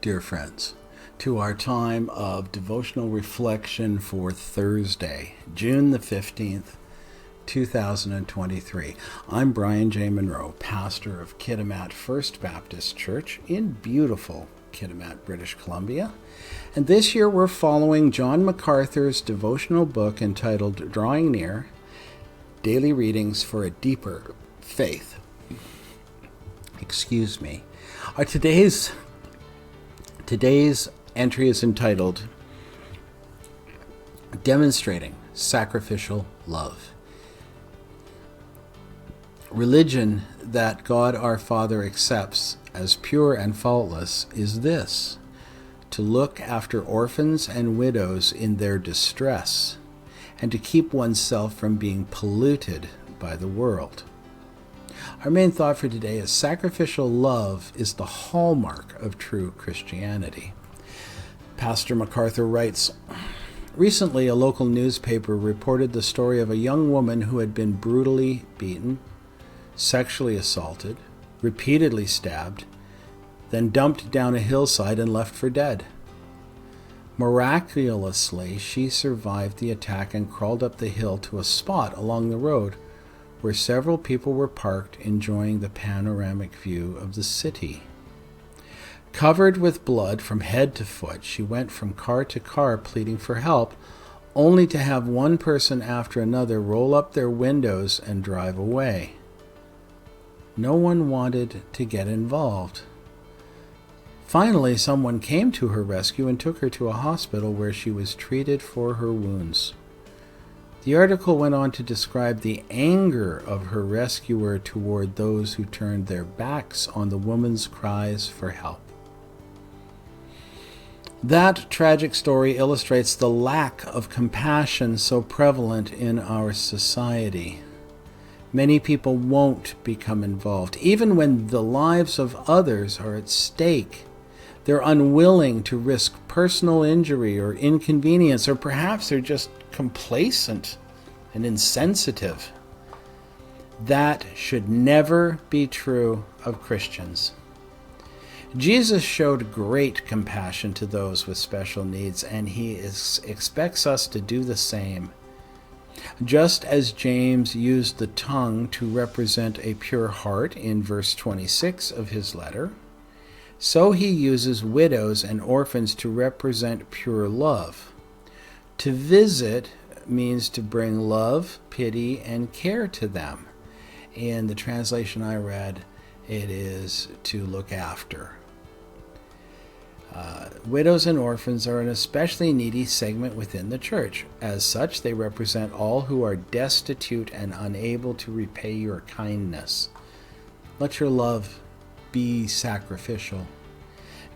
dear friends, to our time of devotional reflection for Thursday, June the 15th, 2023. I'm Brian J. Munro, pastor of Kitimat First Baptist Church in beautiful Kitimat, British Columbia. And this year we're following John MacArthur's devotional book entitled Drawing Near, Daily Readings for a Deeper Faith. Excuse me. Today's entry is entitled Demonstrating Sacrificial Love. Religion that God our Father accepts as pure and faultless is this: to look after orphans and widows in their distress, and to keep oneself from being polluted by the world. Our main thought for today is sacrificial love is the hallmark of true Christianity. Pastor MacArthur writes, recently a local newspaper reported the story of a young woman who had been brutally beaten, sexually assaulted, repeatedly stabbed, then dumped down a hillside and left for dead. Miraculously, she survived the attack and crawled up the hill to a spot along the road where several people were parked enjoying the panoramic view of the city. Covered with blood from head to foot, she went from car to car pleading for help, only to have one person after another roll up their windows and drive away. No one wanted to get involved. Finally, someone came to her rescue and took her to a hospital where she was treated for her wounds. The article went on to describe the anger of her rescuer toward those who turned their backs on the woman's cries for help. That tragic story illustrates the lack of compassion so prevalent in our society. Many people won't become involved. Even when the lives of others are at stake, they're unwilling to risk personal injury or inconvenience, or perhaps they're just complacent and insensitive. That should never be true of Christians. Jesus showed great compassion to those with special needs, and he expects us to do the same. Just as James used the tongue to represent a pure heart in verse 26 of his letter, so he uses widows and orphans to represent pure love. To visit means to bring love, pity, and care to them. In the translation I read, it is to look after. Widows and orphans are an especially needy segment within the church. As such, they represent all who are destitute and unable to repay your kindness. Let your love be sacrificial.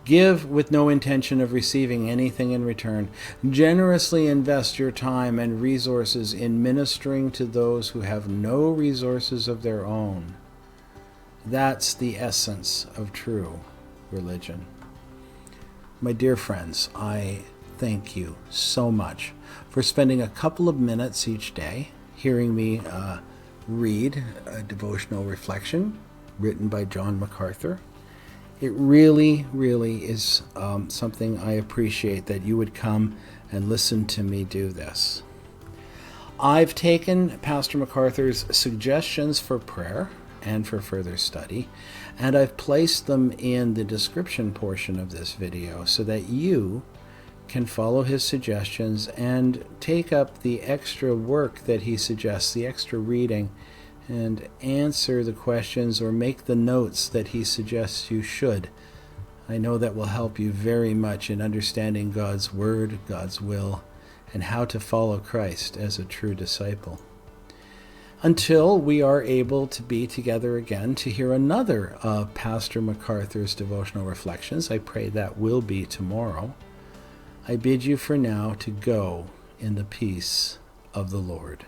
Give with no intention of receiving anything in return. Generously invest your time and resources in ministering to those who have no resources of their own. That's the essence of true religion. My dear friends, I thank you so much for spending a couple of minutes each day hearing me read a devotional reflection written by John MacArthur. It really, really is something I appreciate that you would come and listen to me do this. I've taken Pastor MacArthur's suggestions for prayer and for further study, and I've placed them in the description portion of this video so that you can follow his suggestions and take up the extra work that he suggests, the extra reading, and answer the questions or make the notes that he suggests you should. I know that will help you very much in understanding God's Word, God's will, and how to follow Christ as a true disciple. Until we are able to be together again to hear another of Pastor MacArthur's devotional reflections, I pray that will be tomorrow, I bid you for now to go in the peace of the Lord.